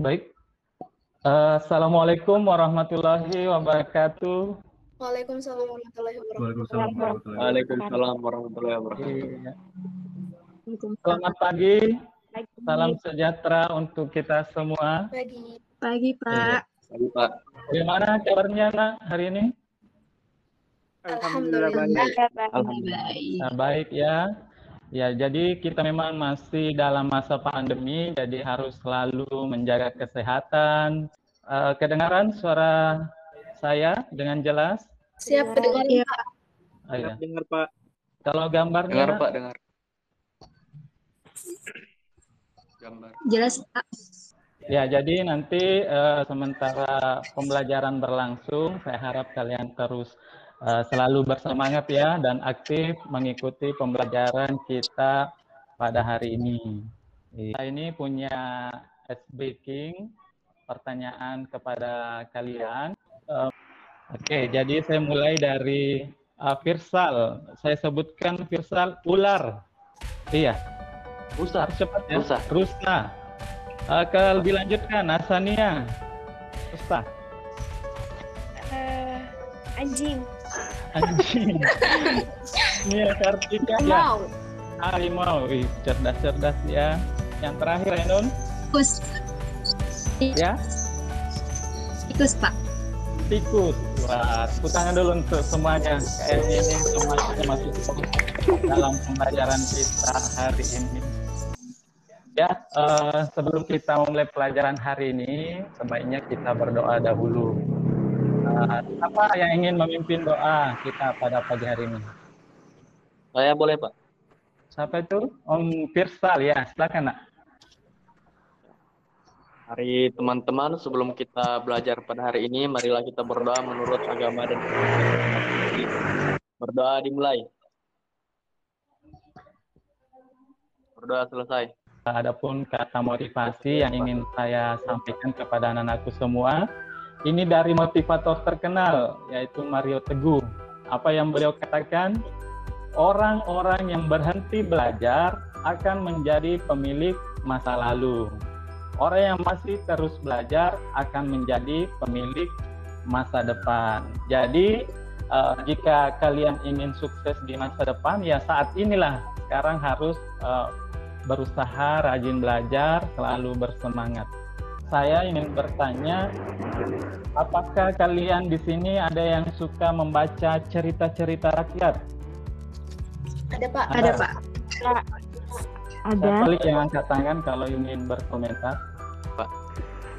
Baik. Assalamualaikum warahmatullahi wabarakatuh. Waalaikumsalam warahmatullahi Waalaikumsalam wabarakatuh. warahmatullahi wabarakatuh. Waalaikumsalam warahmatullahi wabarakatuh. Iya. Selamat pagi, salam sejahtera untuk kita semua. Pagi, Iya. Pak. Pagi, Pak. Bagaimana kabarnya nak hari ini? Alhamdulillah. Alhamdulillah. Nah, baik ya. Ya, jadi kita memang masih dalam masa pandemi, jadi harus selalu menjaga kesehatan. Kedengaran suara saya dengan jelas? Siap pendengar, Iya. Pak. Oh, iya. Dengar Pak. Kalau gambarnya, Dengar, Pak, dengar. Gambar. Jelas, Pak. ya, jadi nanti sementara pembelajaran berlangsung, saya harap kalian terus selalu bersemangat ya dan aktif mengikuti pembelajaran kita pada hari ini. Kita ini punya ice breaking, pertanyaan kepada kalian. Oke, jadi saya mulai dari Firsal. Saya sebutkan Firsal ular. Iya. Usah. Cepat ya. Usah. Rusna. Kalau dilanjutkan, Asania. Ustaz. Anjing. Anjing. Nia Kartika. Ya. Harimau. Wih, cerdas-cerdas ya. Yang terakhir, Ainun. Tikus. Ya. Tikus, Pak. Tikus. Wah, tepuk tangan dulu untuk semuanya. Kayaknya ini semuanya masuk dalam pembelajaran kita hari ini. Ya, sebelum kita mulai pelajaran hari ini, sebaiknya kita berdoa dahulu. Siapa yang ingin memimpin doa kita pada pagi hari ini? Saya boleh, Pak. Siapa itu? Om Firsal ya, silakan nak. Hari teman-teman, sebelum kita belajar pada hari ini, marilah kita berdoa menurut agama dan berdoa dimulai. Berdoa selesai. Adapun kata motivasi yang ingin saya sampaikan kepada anak-anakku semua, ini dari motivator terkenal, yaitu Mario Teguh. Apa yang beliau katakan? Orang-orang yang berhenti belajar akan menjadi pemilik masa lalu. Orang yang masih terus belajar akan menjadi pemilik masa depan. Jadi, jika kalian ingin sukses di masa depan, ya saat inilah sekarang harus berusaha, rajin belajar, selalu bersemangat. Saya ingin bertanya, apakah kalian di sini ada yang suka membaca cerita-cerita rakyat? Ada, Pak. Ada, Pak. Ada. Siapa yang angkat tangan kalau ingin berkomentar?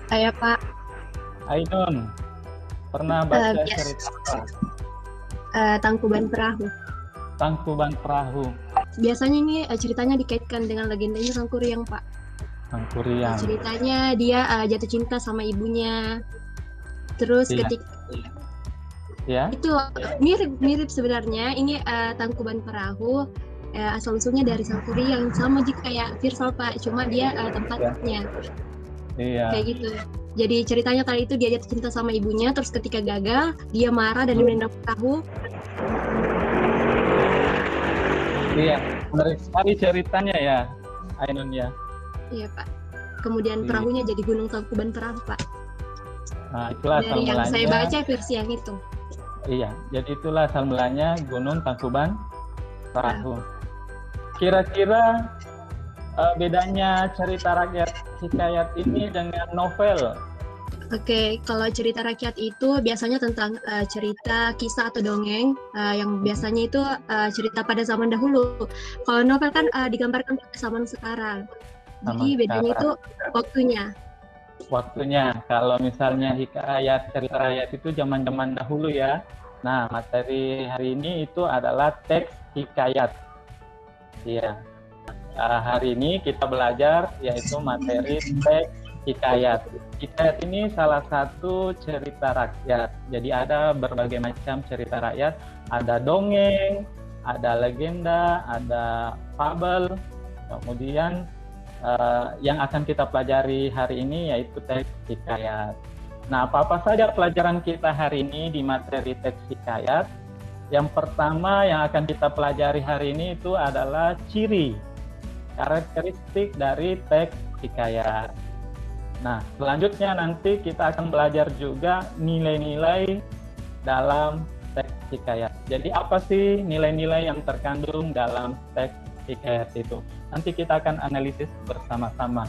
Saya, Pak. Ainun, pernah baca Yes. cerita apa? Tangkuban Perahu. Tangkuban Perahu, Biasanya ini ceritanya dikaitkan dengan legendanya Sangkuriang, Pak. Tangkuriang. Ceritanya dia jatuh cinta sama ibunya. Terus Iya. ketika Ya, itu mirip sebenarnya. Ini Tangkuban Perahu asal usulnya dari Sangkuriang, sama juga kayak Firsal, Pak. Cuma dia tempatnya iya. kayak gitu. Jadi ceritanya kali itu dia jatuh cinta sama ibunya, terus ketika gagal dia marah dan menendang perahu. Iya, menarik sekali ceritanya ya, Ainun ya. Iya, Pak. Kemudian Iya. perahunya jadi Gunung Tangkuban Perahu, Pak. Nah, itulah asal Dari yang mulanya. saya baca versi yang itu. Iya, jadi itulah asal mulanya Gunung Tangkuban Perahu. Kira-kira bedanya cerita rakyat hikayat ini dengan novel? Oke, kalau cerita rakyat itu biasanya tentang cerita kisah atau dongeng yang biasanya itu cerita pada zaman dahulu. Kalau novel kan digambarkan pada zaman sekarang. Jadi Zaman bedanya itu waktunya. Waktunya, kalau misalnya hikayat cerita rakyat itu zaman-zaman dahulu ya. Nah, materi hari ini itu adalah teks hikayat. Iya. Hari ini kita belajar yaitu materi teks hikayat. Hikayat ini salah satu cerita rakyat. Jadi ada berbagai macam cerita rakyat. Ada dongeng, ada legenda, ada fabel. Kemudian yang akan kita pelajari hari ini yaitu teks hikayat. Nah, apa-apa saja pelajaran kita hari ini di materi teks hikayat? Yang pertama yang akan kita pelajari hari ini itu adalah ciri, karakteristik dari teks hikayat. Nah, selanjutnya nanti kita akan belajar juga nilai-nilai dalam teks hikayat. Jadi apa sih nilai-nilai yang terkandung dalam teks hikayat itu? Nanti kita akan analisis bersama-sama.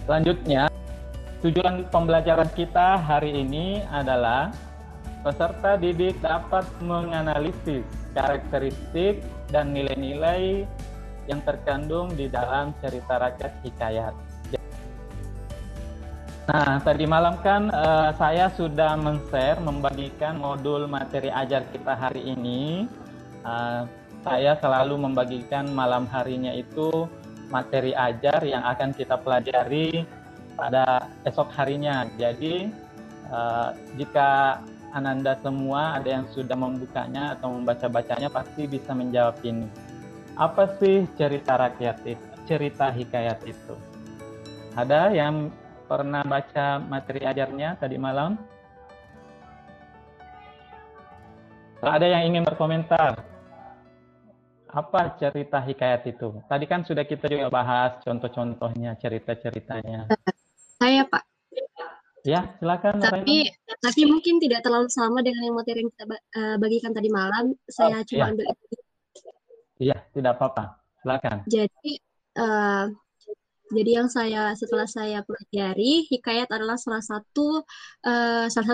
Selanjutnya, tujuan pembelajaran kita hari ini adalah peserta didik dapat menganalisis karakteristik dan nilai-nilai yang terkandung di dalam cerita rakyat hikayat. Nah, tadi malam kan saya sudah men-share, membagikan modul materi ajar kita hari ini. Saya selalu membagikan malam harinya itu materi ajar yang akan kita pelajari pada esok harinya. Jadi, jika Ananda semua ada yang sudah membukanya atau membaca-bacanya pasti bisa menjawab ini. Apa sih cerita rakyat itu, cerita hikayat itu? Ada yang pernah baca materi ajarnya tadi malam? Ada yang ingin berkomentar? Apa cerita hikayat itu? Tadi kan sudah kita juga bahas contoh-contohnya, cerita-ceritanya. Saya, Pak. Ya, silakan. Tapi mungkin tidak terlalu sama dengan yang materi yang kita bagikan tadi malam. Saya cuma ambil. Iya, tidak apa-apa. Silakan. Jadi yang setelah saya pelajari, hikayat adalah salah satu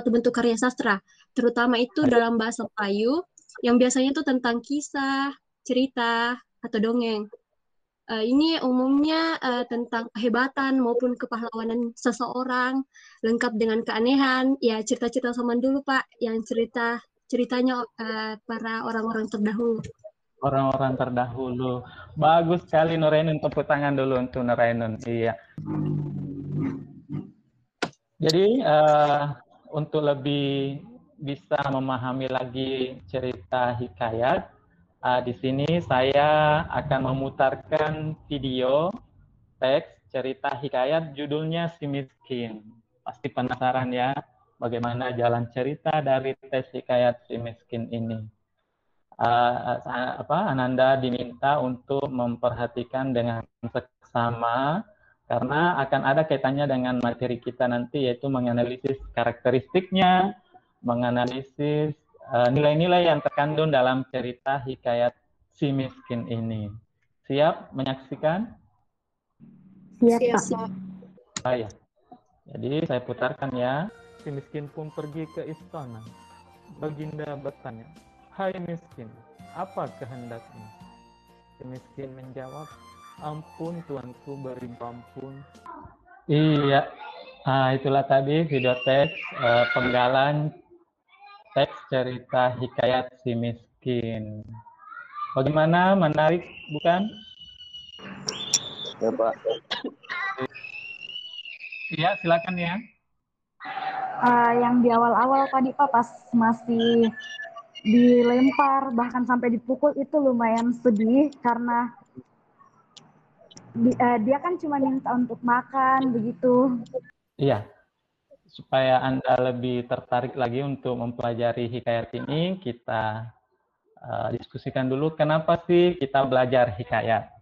bentuk karya sastra, terutama itu dalam bahasa Melayu, yang biasanya itu tentang kisah, cerita, atau dongeng. Ini umumnya tentang kehebatan maupun kepahlawanan seseorang, lengkap dengan keanehan, ya cerita-cerita zaman dulu, Pak, yang ceritanya para orang-orang terdahulu. Orang-orang terdahulu. Bagus sekali Nurainun, tepuk tangan dulu untuk Nurainun. Iya. Jadi untuk lebih bisa memahami lagi cerita hikayat, di sini saya akan memutarkan video teks cerita hikayat judulnya Si Miskin. Pasti penasaran ya bagaimana jalan cerita dari teks hikayat Si Miskin ini. Ananda diminta untuk memperhatikan dengan seksama karena akan ada kaitannya dengan materi kita nanti, yaitu menganalisis karakteristiknya, menganalisis nilai-nilai yang terkandung dalam cerita hikayat Si Miskin ini. Siap menyaksikan? Siap. Ya. Jadi saya putarkan ya. Si miskin pun pergi ke istana. Baginda bertanya, "Hai miskin, apa kehendakmu?" Si miskin menjawab, "Ampun tuanku, beri ampun." Iya, itulah tadi video teks penggalan teks cerita hikayat Si Miskin. Bagaimana, menarik bukan? Ya, Pak. Iya, silakan ya. Yang di awal-awal tadi Pak, pas masih dilempar bahkan sampai dipukul itu lumayan sedih karena dia kan cuma minta untuk makan begitu. Iya, supaya Anda lebih tertarik lagi untuk mempelajari hikayat ini, kita diskusikan dulu kenapa sih kita belajar hikayat.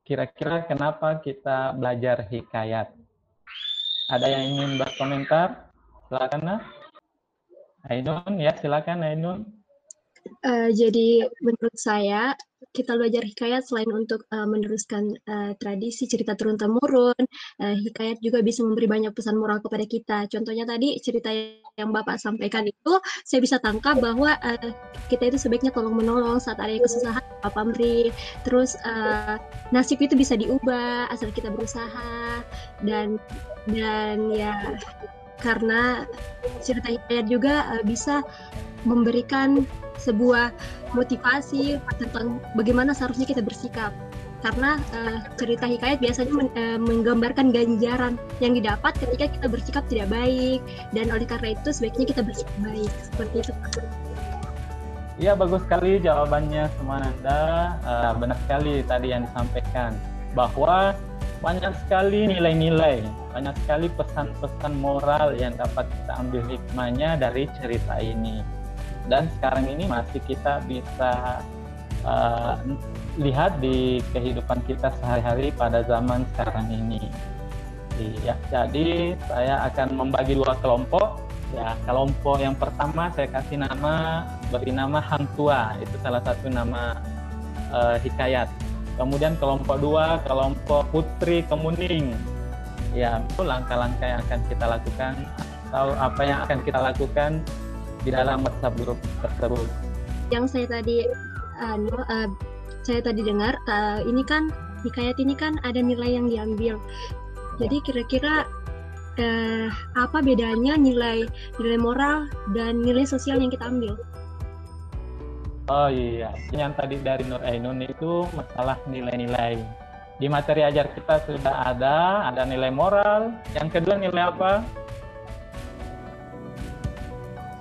Kira-kira kenapa kita belajar hikayat? Ada yang ingin berkomentar? Silakan, Ainun, ya silakan Ainun. Jadi menurut saya kita belajar hikayat selain untuk meneruskan tradisi cerita turun-temurun, hikayat juga bisa memberi banyak pesan moral kepada kita. Contohnya tadi cerita yang Bapak sampaikan itu, saya bisa tangkap bahwa kita itu sebaiknya tolong-menolong saat ada kesusahan, Pak Pamri. Terus nasib itu bisa diubah asal kita berusaha dan ya karena cerita hikayat juga bisa memberikan sebuah motivasi tentang bagaimana seharusnya kita bersikap. Karena cerita hikayat biasanya menggambarkan ganjaran yang didapat ketika kita bersikap tidak baik, dan oleh karena itu sebaiknya kita bersikap baik. Seperti itu. Iya, bagus sekali jawabannya Sumananda. Benar sekali tadi yang disampaikan, bahwa banyak sekali nilai-nilai, banyak sekali pesan-pesan moral yang dapat kita ambil hikmahnya dari cerita ini. Dan sekarang ini masih kita bisa uh, lihat di kehidupan kita sehari-hari pada zaman sekarang ini. Iya, jadi saya akan membagi dua kelompok. Ya, kelompok yang pertama saya kasih beri nama Hang Tua, itu salah satu nama hikayat. Kemudian kelompok dua, kelompok Putri Kemuning. Ya, itu langkah-langkah yang akan kita lakukan atau apa yang akan kita lakukan di dalam WhatsApp grup tersebut. Yang saya tadi dengar, ini kan hikayat ini kan ada nilai yang diambil. Jadi kira-kira apa bedanya nilai moral dan nilai sosial yang kita ambil? Oh iya, yang tadi dari Nur Ainun itu masalah nilai-nilai. Di materi ajar kita sudah ada nilai moral. Yang kedua nilai apa?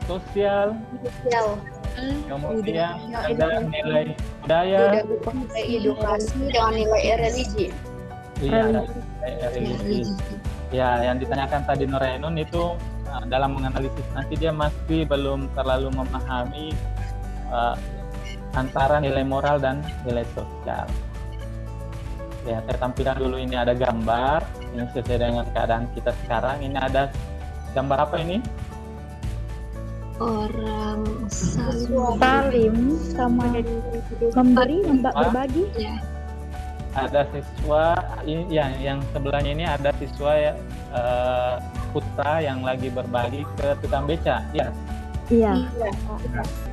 Sosial. Kemudian ada nilai budaya. Nilai edukasi dengan nilai religi. Iya, nilai religi. Ya, yang ditanyakan tadi Nur Ainun itu dalam menganalisis nanti dia masih belum terlalu memahami antara nilai moral dan nilai sosial. Ya, saya tampilkan dulu, ini ada gambar, ini sesuai dengan keadaan kita sekarang. Ini ada gambar apa ini? Orang salim sama memberi, berbagi. Ya. Ada siswa, yang sebelahnya ini ada siswa putra yang lagi berbagi ke tukang beca. Iya. Iya.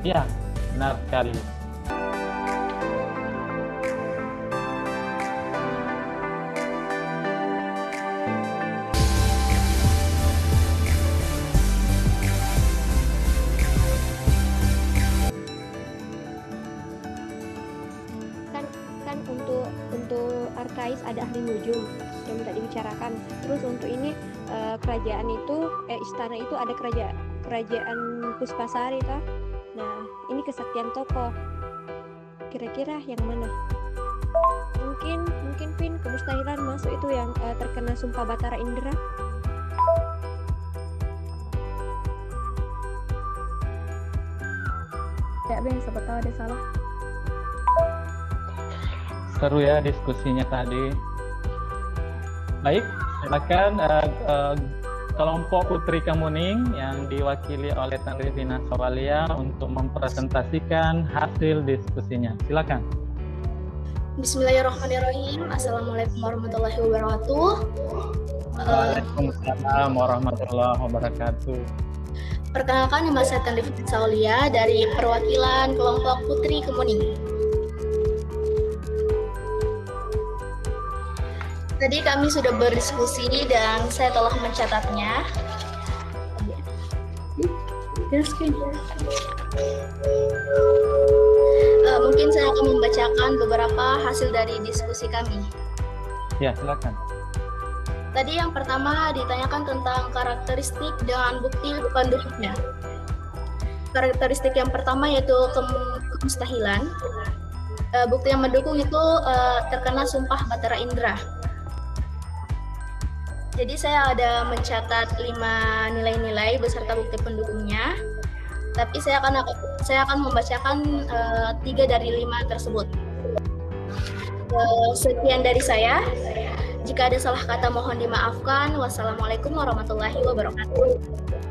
Iya, benar sekali. Kan untuk arkais ada ahli nujum yang tidak dibicarakan. Terus untuk ini kerajaan itu istana itu ada kerajaan Puspasari toh. Nah, ini kesaktian tokoh. Kira-kira yang mana? Mungkin Pin kemustahilan masuk itu yang terkena sumpah Batara Indra. Ya, Ben, siapa tahu ada salah. Seru ya diskusinya tadi. Baik, silakan kelompok Putri Kemuning yang diwakili oleh Tan Rivina Sawalia untuk mempresentasikan hasil diskusinya. Silakan. Bismillahirrahmanirrahim. Assalamualaikum warahmatullahi wabarakatuh. Waalaikumsalam warahmatullahi wabarakatuh. Perkenalkan, nama saya Tan Rivina Sawalia dari perwakilan kelompok Putri Kemuning. Tadi kami sudah berdiskusi dan saya telah mencatatnya. Mungkin saya akan membacakan beberapa hasil dari diskusi kami. Ya, silakan. Tadi yang pertama ditanyakan tentang karakteristik dengan bukti penduduknya. Karakteristik yang pertama yaitu kemustahilan. Bukti yang mendukung itu terkena sumpah Batara Indra. Jadi saya ada mencatat 5 nilai-nilai beserta bukti pendukungnya. Tapi saya akan membacakan 3 dari 5 tersebut. Sekian dari saya. Jika ada salah kata mohon dimaafkan. Wassalamualaikum warahmatullahi wabarakatuh.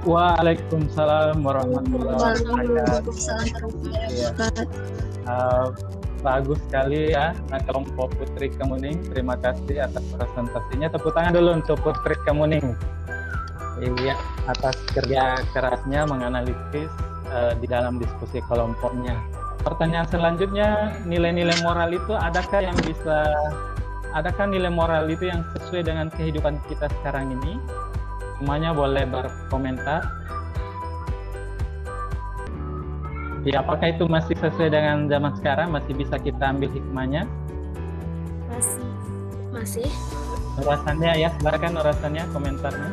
Waalaikumsalam warahmatullahi wabarakatuh. Bagus sekali ya, kelompok Putri Kemuning. Terima kasih atas presentasinya. Tepuk tangan dulu untuk Putri Kemuning. Iya, atas kerja kerasnya menganalisis di dalam diskusi kelompoknya. Pertanyaan selanjutnya, nilai-nilai moral itu adakah nilai moral itu yang sesuai dengan kehidupan kita sekarang ini? Semuanya boleh berkomentar. Ya, apakah itu masih sesuai dengan zaman sekarang? Masih bisa kita ambil hikmahnya? Masih. Urasannya ya, silakan urasannya, komentarnya.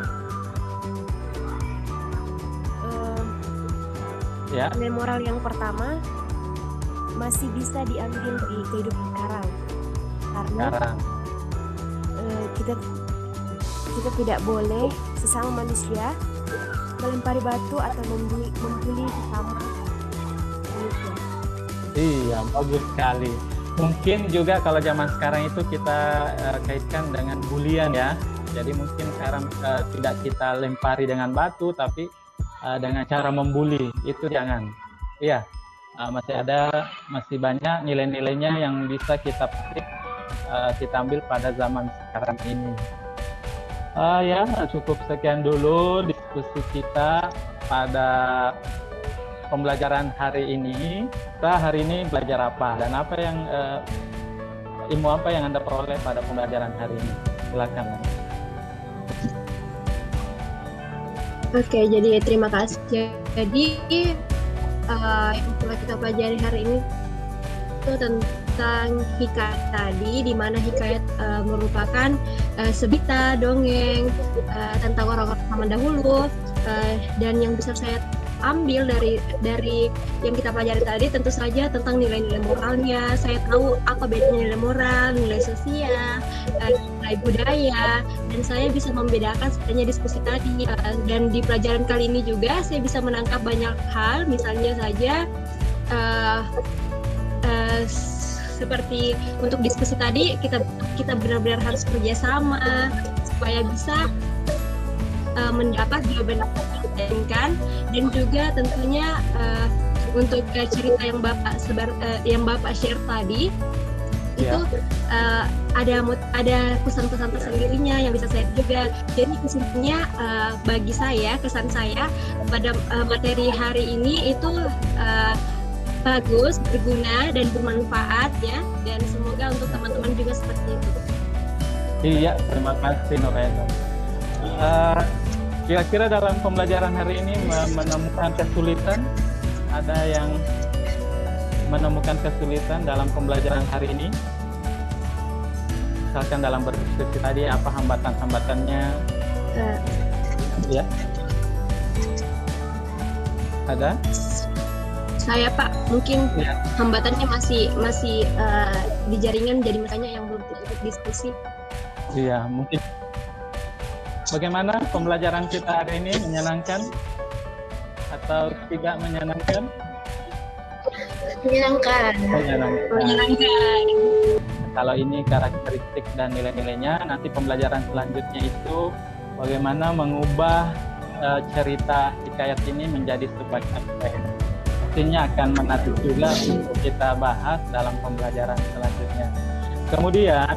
Ya. Nilai moral yang pertama masih bisa diambil di kehidupan sekarang. Karena kita tidak boleh sesama manusia melempari batu atau membuli sesama manusia. Iya, bagus sekali. Mungkin juga kalau zaman sekarang itu kita kaitkan dengan bulian ya. Jadi mungkin sekarang tidak kita lempari dengan batu, tapi dengan cara membuli. Itu jangan. Iya, masih banyak nilai-nilainya yang bisa kita petik, kita ambil pada zaman sekarang ini. Ya, cukup sekian dulu diskusi kita pada pembelajaran hari ini. Kita hari ini belajar apa dan apa yang ilmu apa yang Anda peroleh pada pembelajaran hari ini? Silakan. Oke, jadi terima kasih. Jadi yang telah kita pelajari hari ini itu tentang hikayat tadi, di mana hikayat merupakan sebuah dongeng tentang orang-orang zaman dahulu, dan yang bisa saya ambil dari yang kita pelajari tadi tentu saja tentang nilai-nilai moralnya. Saya tahu apa bedanya nilai moral, nilai sosial, nilai budaya, dan saya bisa membedakan sebenarnya diskusi tadi. Dan di pelajaran kali ini juga saya bisa menangkap banyak hal, misalnya saja seperti untuk diskusi tadi kita benar-benar harus kerjasama supaya bisa mendapat jawaban yang kita inginkan, dan juga tentunya untuk cerita yang Bapak share tadi itu ada pesan-pesan tersendirinya yang bisa saya juga. Jadi kesimpulannya bagi saya, kesan saya pada materi hari ini itu bagus, berguna dan bermanfaat ya, dan semoga untuk teman-teman juga seperti itu. Iya, terima kasih Novena. Kira-kira dalam pembelajaran hari ini menemukan kesulitan, ada yang menemukan kesulitan dalam pembelajaran hari ini? Misalkan dalam berdiskusi tadi, apa hambatan-hambatannya? Ya, ada? Saya Pak, mungkin hambatannya masih di jaringan, jadi makanya yang belum ikut diskusi. Iya, mungkin. Bagaimana pembelajaran kita hari ini, menyenangkan atau tidak menyenangkan? Menyenangkan. Menyenangkan. Kalau ini karakteristik dan nilai-nilainya, nanti pembelajaran selanjutnya itu bagaimana mengubah cerita hikayat ini menjadi sebuah cerita. Pastinya akan menarik juga untuk kita bahas dalam pembelajaran selanjutnya. Kemudian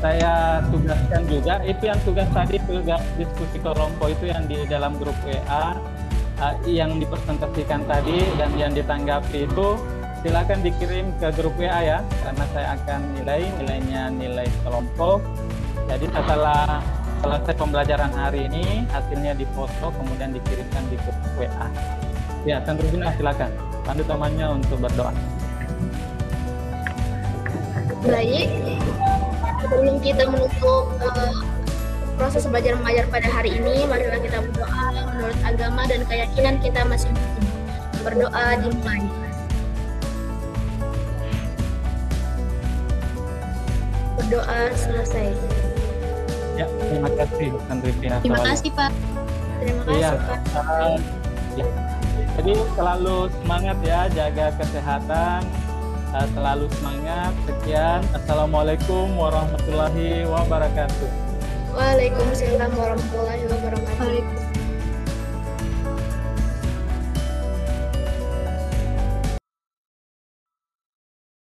saya tugaskan juga, itu yang tugas tadi, tugas diskusi kelompok itu yang di dalam grup WA yang dipresentasikan tadi dan yang ditanggapi itu silakan dikirim ke grup WA ya, karena saya akan nilainya nilai kelompok. Jadi setelah selesai pembelajaran hari ini hasilnya difoto kemudian dikirimkan di grup WA. Ya, tentunya silakan pandu temannya untuk berdoa. Baik, sebelum kita menutup proses belajar mengajar pada hari ini, marilah kita berdoa menurut agama dan keyakinan kita masing-masing. Berdoa dimulai. Berdoa selesai. Ya, terima kasih Rifina. Terima kasih Pak. Terima kasih Iya, Pak. ya. Jadi selalu semangat ya, jaga kesehatan, selalu semangat. Sekian, Assalamualaikum warahmatullahi wabarakatuh. Waalaikumsalam warahmatullahi wabarakatuh.